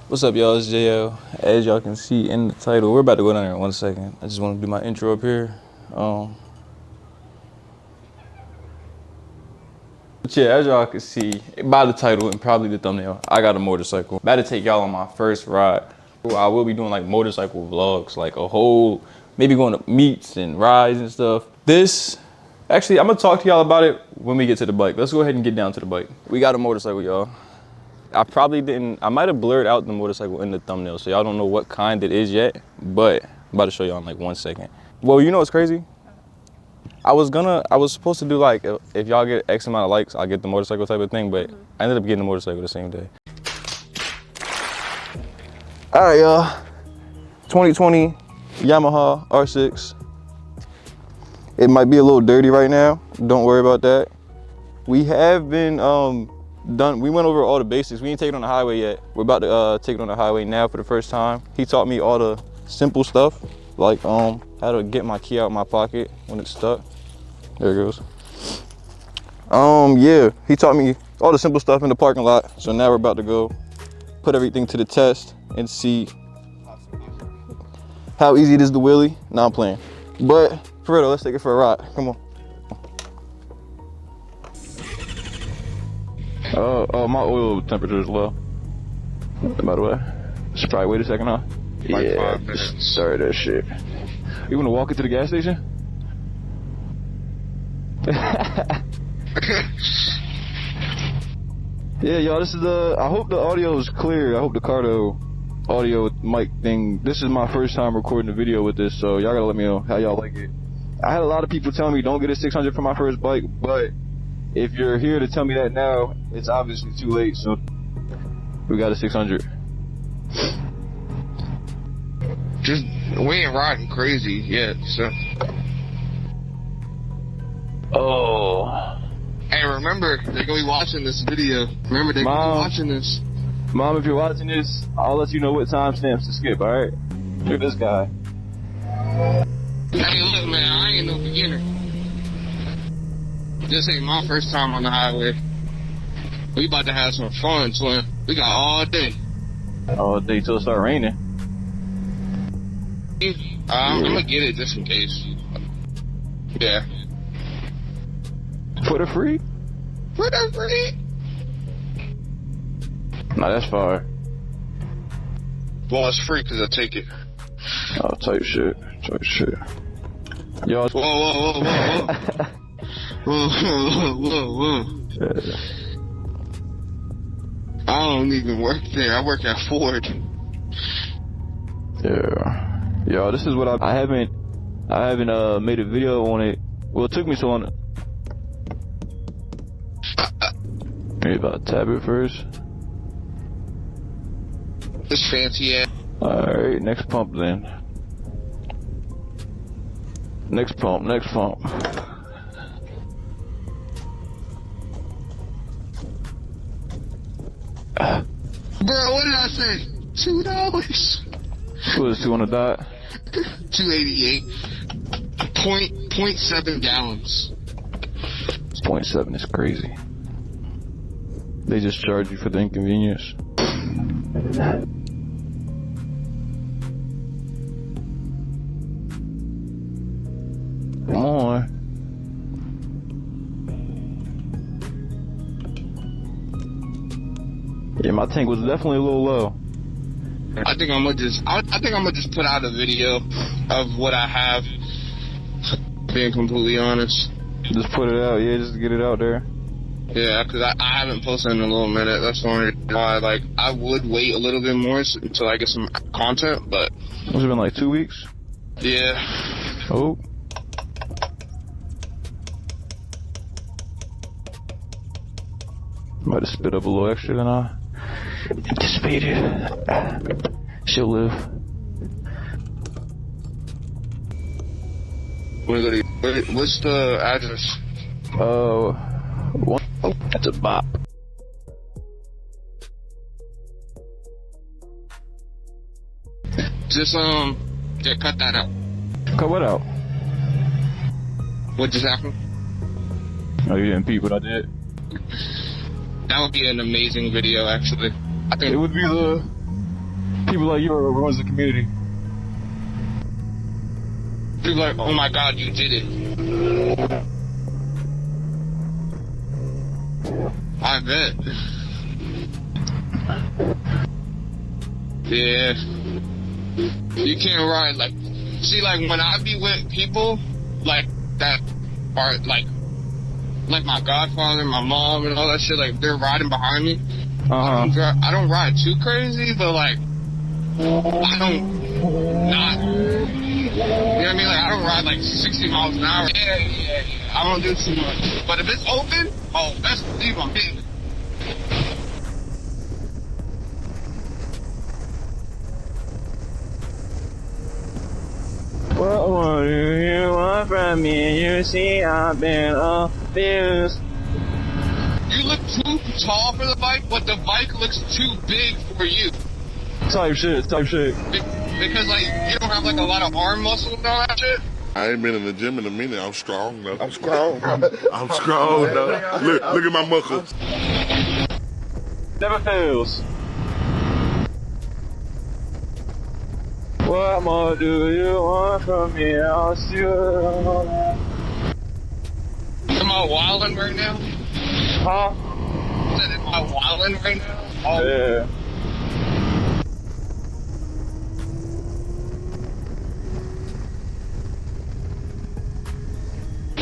What's up, y'all? It's JL. As y'all can see in the title, we're about to go down there in 1 second. I just want to do my intro up here. But yeah, as y'all can see by the title and probably the thumbnail, I got a motorcycle. About to take y'all on my first ride. I will be doing like motorcycle vlogs, like a whole, maybe going to meets and rides and stuff. Actually, I'm gonna talk to y'all about it when we get to the bike. Let's go ahead and get down to the bike. We got a motorcycle, y'all. I might have blurred out the motorcycle in the thumbnail, so y'all don't know what kind it is yet, but I'm about to show y'all in like 1 second. Well, you know what's crazy? I was supposed to do like, if y'all get X amount of likes, I'll get the motorcycle type of thing, but I ended up getting the motorcycle the same day. All right, y'all. 2020 Yamaha R6. It might be a little dirty right now. Don't worry about that. We have been, we went over all the basics. We ain't taken it on the highway yet. We're about to take it on the highway now for the first time. He taught me all the simple stuff, like how to get my key out of my pocket when it's stuck. There it goes. Yeah, he taught me all the simple stuff in the parking lot. So now we're about to go put everything to the test and see how easy it is to wheelie. Nah, I'm playing. But for real though, let's take it for a ride. Come on. My oil temperature is low. By the way, should probably wait a second, huh? Like yeah, 5 minutes. Sorry, that shit. You wanna walk into the gas station? Yeah, y'all, this is I hope the audio is clear. I hope the Cardo audio mic thing. This is my first time recording a video with this, so y'all gotta let me know how y'all like it. I had a lot of people telling me don't get a 600 for my first bike, but if you're here to tell me that now, it's obviously too late, so we got a 600. We ain't riding crazy yet, so. Oh. Hey, remember, they're gonna be watching this video. Remember, they're gonna be watching this. Mom, if you're watching this, I'll let you know what timestamps to skip, alright? Look at this guy. Hey, look, man, I ain't no beginner. This ain't my first time on the highway. We about to have some fun, twin. We got all day. All day till it start raining. I'm gonna get it just in case. Yeah. For the free? For the free? Nah, that's fire. Well, it's free because I take it. Oh, type shit. Type shit. Yo, whoa, whoa, whoa, whoa, whoa. Whoa, whoa, whoa, whoa. Yeah. I don't even work there. I work at Ford. Yeah. Yo, this is what I haven't made a video on it. Well, it took me so long. Maybe about to tap it first. This fancy ass. Alright, next pump then. Next pump, next pump. Bro, what did I say? $2. What was 200 dot? 288. 0.7 gallons. 0.7 is crazy. They just charge you for the inconvenience. Come on. Yeah, my tank was definitely a little low. I think I'm gonna just put out a video of what I have. Being completely honest. Just put it out, yeah, just get it out there. Yeah, because I haven't posted in a little minute. That's the only reason why. Like, I would wait a little bit more until I get some content, but. It's been like 2 weeks? Yeah. Oh. Might have spit up a little extra than I anticipated. She'll live. What's the address? That's a bop. Just cut that out. Cut what out? What just happened? Oh, you didn't peep what I did? That would be an amazing video, actually. I think it would be the People like you ruins the community. People like, oh my God, you did it. I bet. Yeah. You can't ride like, see, like when I be with people like that are like my godfather, my mom, and all that shit, like they're riding behind me. I don't ride too crazy, but like I don't not. You know what I mean? Like I don't ride like 60 miles an hour. Yeah. I don't do too much. But if it's open, oh, best believe I'm hitting it. What more do you want from me? You see, I've been abused. You look too tall for the bike, but the bike looks too big for you. Type shit. Because, like, you don't have, like, a lot of arm muscle and all that shit. I ain't been in the gym in a minute. I'm strong, though. I'm strong, though. Look at my muscles. Never fails. What more do you want from me? I'll still. Am I wildin' right now? Huh? Said, am I wildin' right now? Oh. Yeah.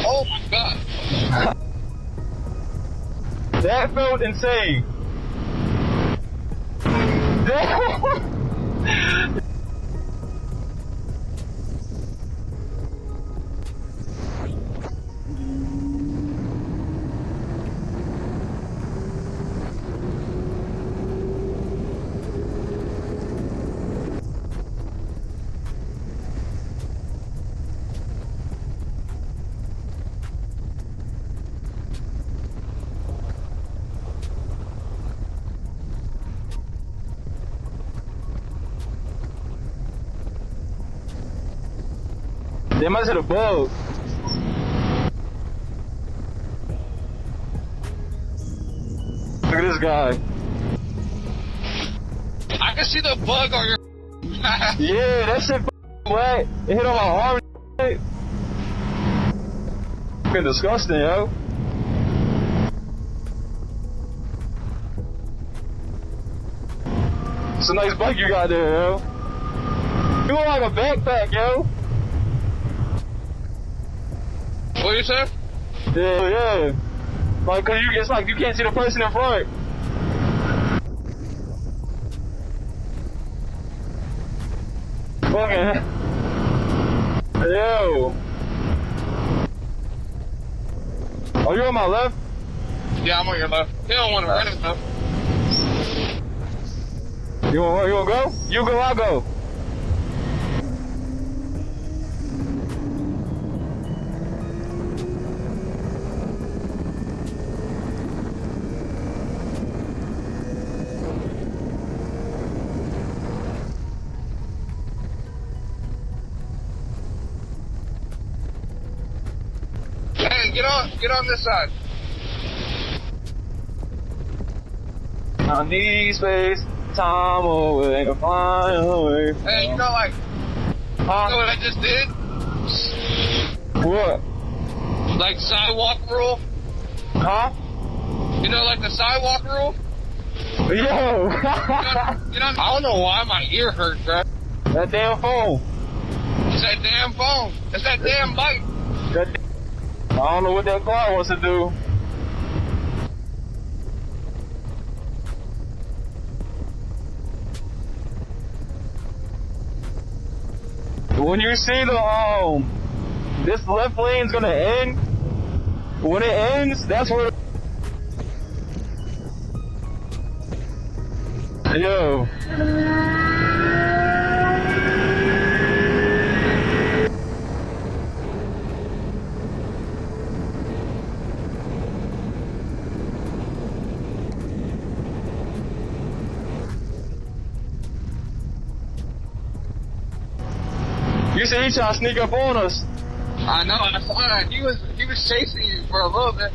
Oh my God. That felt insane. They must hit a bug. Look at this guy. I can see the bug on your. Yeah, that shit wet. It hit on my arm. Fucking disgusting, yo. It's a nice bike you got there, yo. You look like a backpack, yo. What you say? Yeah. Like, cause it's like you can't see the person in front. Fucking. Yo. Are you on my left? Yeah, I'm on your left. You don't want to run it though. You wanna go? You go, I'll go. Hey, get on this side. I need space, time away, to fly away. Hey, you know, like, you know what I just did? What? Like sidewalk rule. Huh? You know, like the sidewalk rule. Yo! You know, I don't know why my ear hurt, bro. That damn phone. It's that damn phone. It's that damn bike. I don't know what that car wants to do. When you see the this left lane's gonna end. When it ends, that's where. Yo. You said he tried to sneak up on us. I know. I saw that. He was chasing you for a little bit.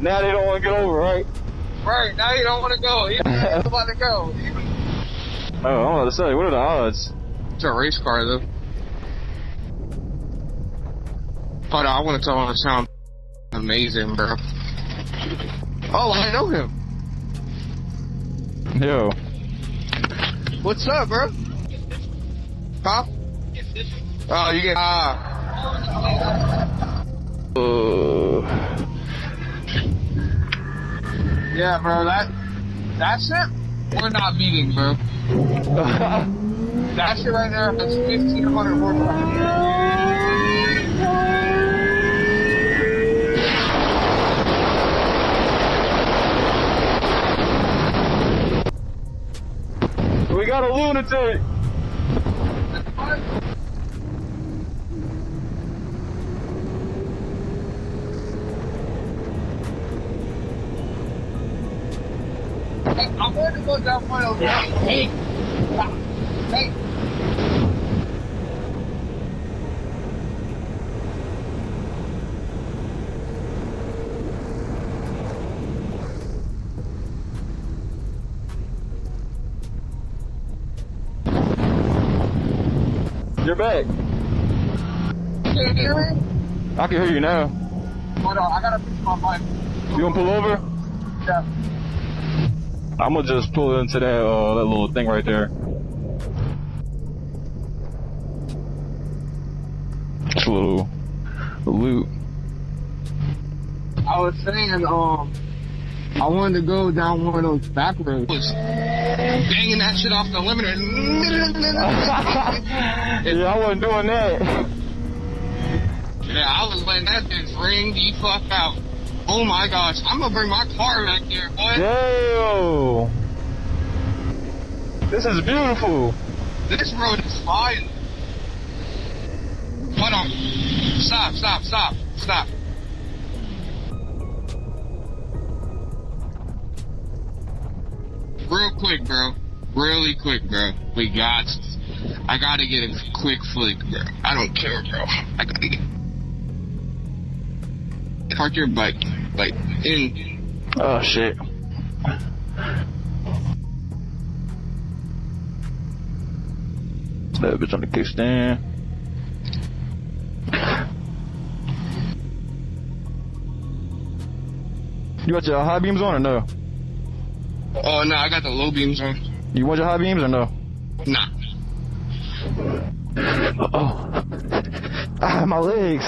Now they don't want to get over, right? Right, now you don't want to go. He's about to go. Oh, I'm about to say, what are the odds? It's a race car, though. Hold on, I want to tell him it sounds amazing, bro. Oh, I know him. Yo. What's up, bro? Huh? Oh, you get yeah, bro. That's it. We're not meeting, bro. That shit right there. That's 1,500 horsepower. We got a lunatic. I'm going to go down one of those. Hey. Hey. You're back. Can you hear me? I can hear you now. Hold on, I gotta fix my mic. You gonna pull over? Yeah. I'm gonna just pull into that that little thing right there. It's a little loop. I was saying, I wanted to go down one of those back roads. Banging that shit off the limiter. Yeah, I wasn't doing that. Yeah, I was letting that bitch ring the fuck out. Oh my gosh, I'm gonna bring my car back here, boy. Damn. This is beautiful. This road is fire. Hold on. Stop. Real quick, bro. Really quick, bro. I gotta get a quick flick, bro. I don't care, bro. I gotta get. Park your bike, like, in. Oh, shit. That bitch on the kickstand. You got your high beams on or no? Oh, no, I got the low beams on. You want your high beams or no? Nah. Oh. Ah, my legs.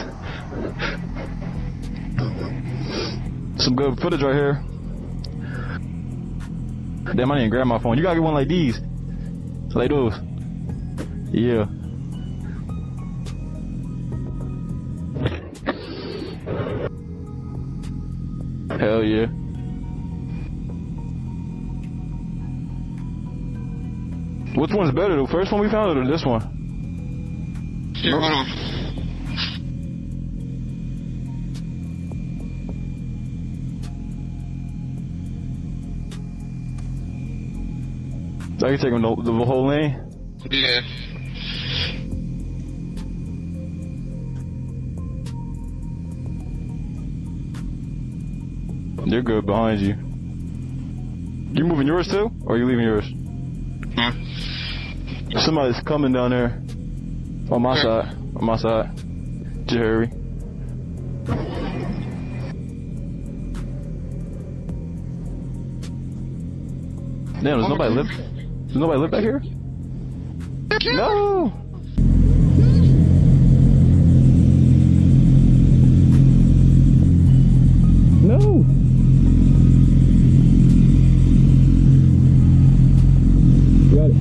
Some good footage right here. Damn, I didn't grab my phone. You gotta get one like these. Like those. Yeah. Hell yeah. Which one's better, the first one we found or this one? Here, hold on. I can take them the whole lane? Yeah. They're good behind you. You moving yours too? Or are you leaving yours? Huh? Somebody's coming down there. On my side. On my side. Jerry. Damn, does nobody live? Does nobody live back here? No! No! Got it.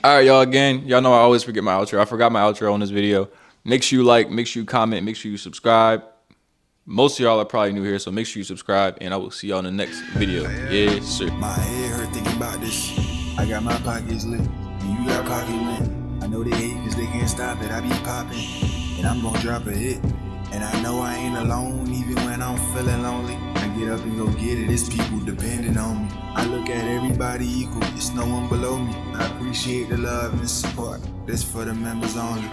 All right, y'all. Again, y'all know I always forget my outro. I forgot my outro on this video. Make sure you like, make sure you comment, make sure you subscribe. Most of y'all are probably new here, so make sure you subscribe, and I will see y'all in the next video. Yes, sir. My head hurt thinking about this shit. I got my pockets lit, and you got pocket lit. I know they hate cause they can't stop it. I be popping, and I'm gonna drop a hit. And I know I ain't alone, even when I'm feeling lonely. I get up and go get it, it's people depending on me. I look at everybody equal, it's no one below me. I appreciate the love and support, this for the members only.